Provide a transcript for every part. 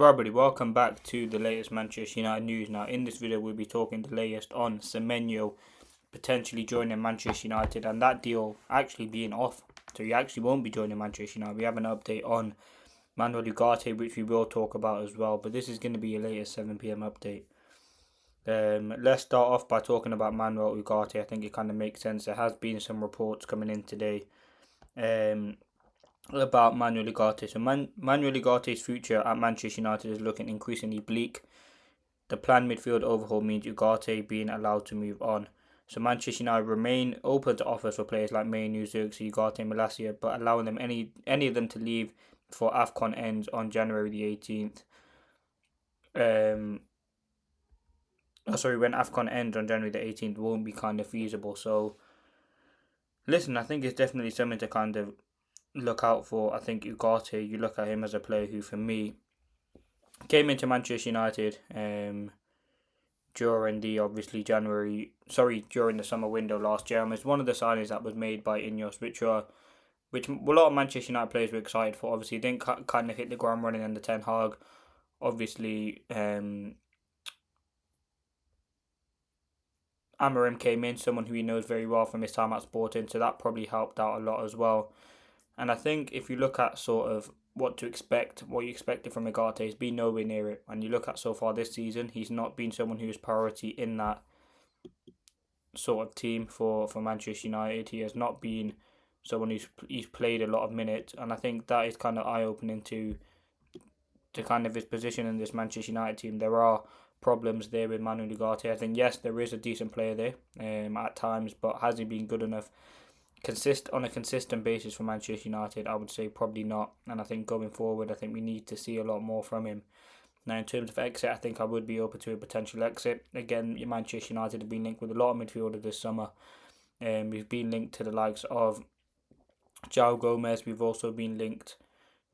Right, buddy, welcome back to the latest Manchester United news. Now, in this video, we'll be talking the latest on Semenyo potentially joining Manchester United and that deal actually being off. So, he actually won't be joining Manchester United. We have an update on Manuel Ugarte, which we will talk about as well. But this is going to be a latest 7 p.m. update. Let's start off by talking about Manuel Ugarte. I think it kind of makes sense. There has been some reports coming in today. About Manuel Ugarte. So Manuel Ugarte's future at Manchester United is looking increasingly bleak. The planned midfield overhaul means Ugarte being allowed to move on. So Manchester United remain open to offers for players like Semenyo, Ugarte, and Malacia, but allowing them any of them to leave before AFCON ends on January the 18th. When AFCON ends on January the 18th won't be kind of feasible. So listen, I think it's definitely something to kind of look out for. I think Ugarte, you look at him as a player who, for me, came into Manchester United during the during the summer window last year. And it's one of the signings that was made by Ineos, which a lot of Manchester United players were excited for. Obviously, didn't kind of hit the ground running under Ten Hag. Obviously, Amorim came in, someone who he knows very well from his time at Sporting, so that probably helped out a lot as well. And I think if you look at sort of what you expected from Ugarte, he's been nowhere near it. And you look at so far this season, he's not been someone who's priority in that sort of team for Manchester United. He has not been someone he's played a lot of minutes, and I think that is kind of eye-opening to kind of his position in this Manchester United team. There are problems there with Manuel Ugarte. I think, yes, there is a decent player there at times, but has he been good enough on a consistent basis for Manchester United? I would say probably not. And I think going forward, I think we need to see a lot more from him. Now, in terms of exit, I think I would be open to a potential exit. Again, Manchester United have been linked with a lot of midfielders this summer. We've been linked to the likes of João Gomez. We've also been linked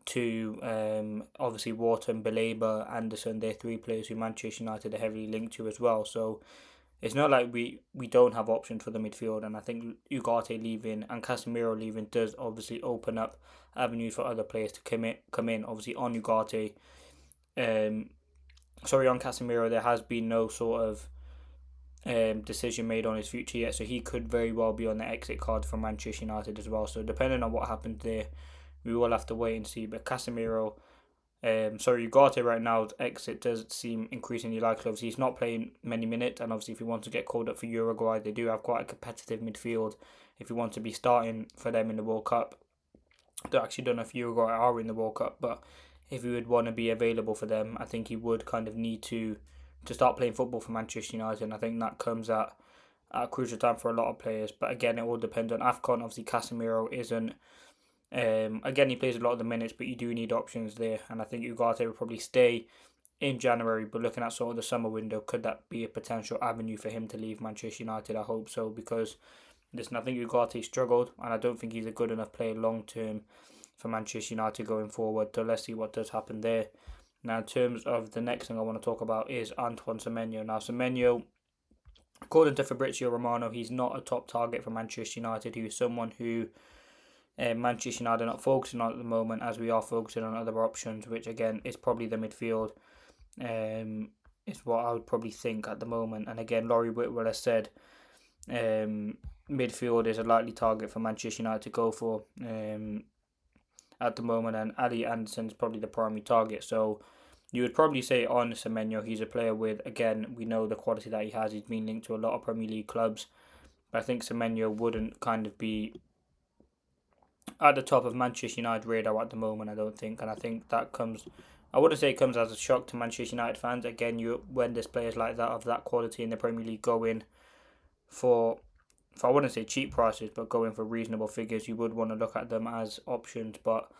to obviously Wharton, Baleba, Anderson. They're three players who Manchester United are heavily linked to as well. So it's not like we don't have options for the midfield, and I think Ugarte leaving and Casemiro leaving does obviously open up avenues for other players to come in. Obviously on Ugarte, on Casemiro, there has been no sort of decision made on his future yet, so he could very well be on the exit card for Manchester United as well. So depending on what happens there, we will have to wait and see. But Ugarte right now's exit does seem increasingly likely. Obviously, he's not playing many minutes, and obviously, if he wants to get called up for Uruguay, they do have quite a competitive midfield. If he wants to be starting for them in the World Cup, I actually don't know if Uruguay are in the World Cup, but if he would want to be available for them, I think he would kind of need to start playing football for Manchester United, and I think that comes at a crucial time for a lot of players. But again, it all depends on AFCON. Obviously, Casemiro isn't. Again, he plays a lot of the minutes, but you do need options there, and I think Ugarte will probably stay in January. But looking at sort of the summer window, could that be a potential avenue for him to leave Manchester United? I hope so, because listen, I think Ugarte struggled, and I don't think he's a good enough player long term for Manchester United going forward. So let's see what does happen there. Now, in terms of the next thing I want to talk about is Antoine Semenyo. Now, Semenyo, according to Fabrizio Romano, he's not a top target for Manchester United. He is someone who Manchester United are not focusing on at the moment, as we are focusing on other options, which again is probably the midfield. Is what I would probably think at the moment. And again, Laurie Whitwell has said midfield is a likely target for Manchester United to go for at the moment, and Ali Anderson is probably the primary target. So you would probably say on Semenyo, he's a player with, again, we know the quality that he has. He's been linked to a lot of Premier League clubs, but I think Semenyo wouldn't kind of be at the top of Manchester United radar at the moment, I don't think. And I think that I wouldn't say it comes as a shock to Manchester United fans. Again, when there's players like that of that quality in the Premier League go in for I wouldn't say cheap prices, but going for reasonable figures, you would want to look at them as options. But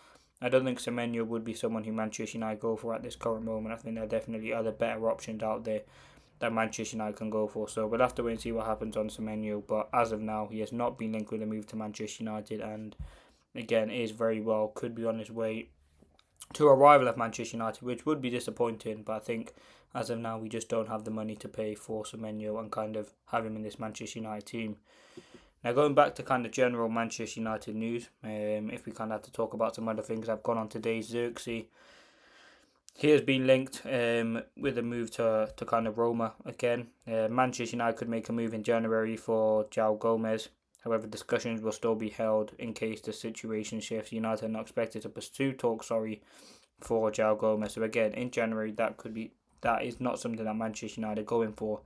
I don't think Semenyo would be someone who Manchester United go for at this current moment. I think there are definitely other better options out there that Manchester United can go for. So we'll have to wait and see what happens on Semenyo. But as of now, he has not been linked with a move to Manchester United, and again, is very well could be on his way to a rival of Manchester United, which would be disappointing. But I think as of now, we just don't have the money to pay for Semenyo and kind of have him in this Manchester United team. Now, going back to kind of general Manchester United news, if we kind of have to talk about some other things, I've gone on today's Xerxes. He has been linked with a move to kind of Roma again. Manchester United could make a move in January for João Gomez. However, discussions will still be held in case the situation shifts. United are not expected to pursue talks, for João Gomez. So again, in January, that is not something that Manchester United are going for.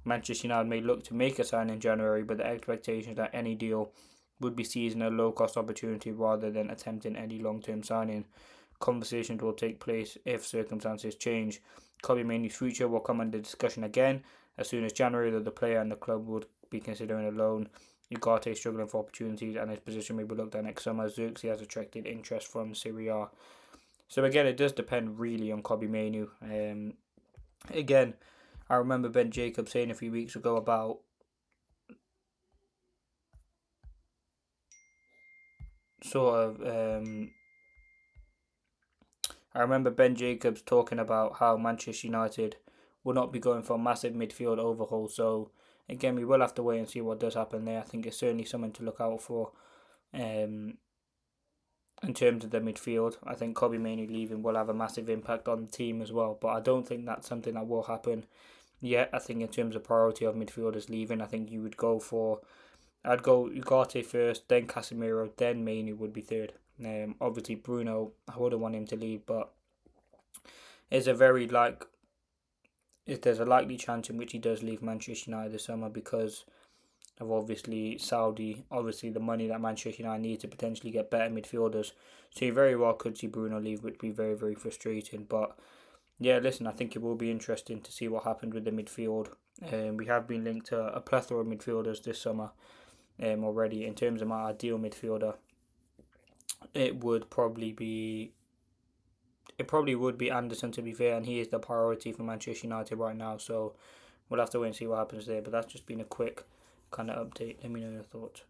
Manchester United may look to make a sign in January, but the expectation is that any deal would be seen as a low cost opportunity rather than attempting any long term signing. Conversations will take place if circumstances change. Kobbie Mainoo's future will come under discussion again as soon as January, though the player and the club would be considering a loan. Ugarte is struggling for opportunities and his position may be looked at next summer. Xerxes has attracted interest from Serie A. So again, it does depend really on Kobbie Mainoo. Again, I remember Ben Jacobs saying a few weeks ago about sort of I remember Ben Jacobs talking about how Manchester United will not be going for a massive midfield overhaul. So again, we will have to wait and see what does happen there. I think it's certainly something to look out for. In terms of the midfield, I think Kobbie Mainoo leaving will have a massive impact on the team as well. But I don't think that's something that will happen yet. I think in terms of priority of midfielders leaving, I think you would go for. I'd go Ugarte first, then Casemiro, then Mainoo would be third. Obviously Bruno, I wouldn't want him to leave, but it's a very if there's a likely chance in which he does leave Manchester United this summer because of obviously Saudi, obviously the money that Manchester United need to potentially get better midfielders. So you very well could see Bruno leave, which would be very, very frustrating. But yeah, listen, I think it will be interesting to see what happened with the midfield. We have been linked to a plethora of midfielders this summer already. In terms of my ideal midfielder, it probably would be Anderson, to be fair, and he is the priority for Manchester United right now. So we'll have to wait and see what happens there. But that's just been a quick kind of update. Let me know your thoughts.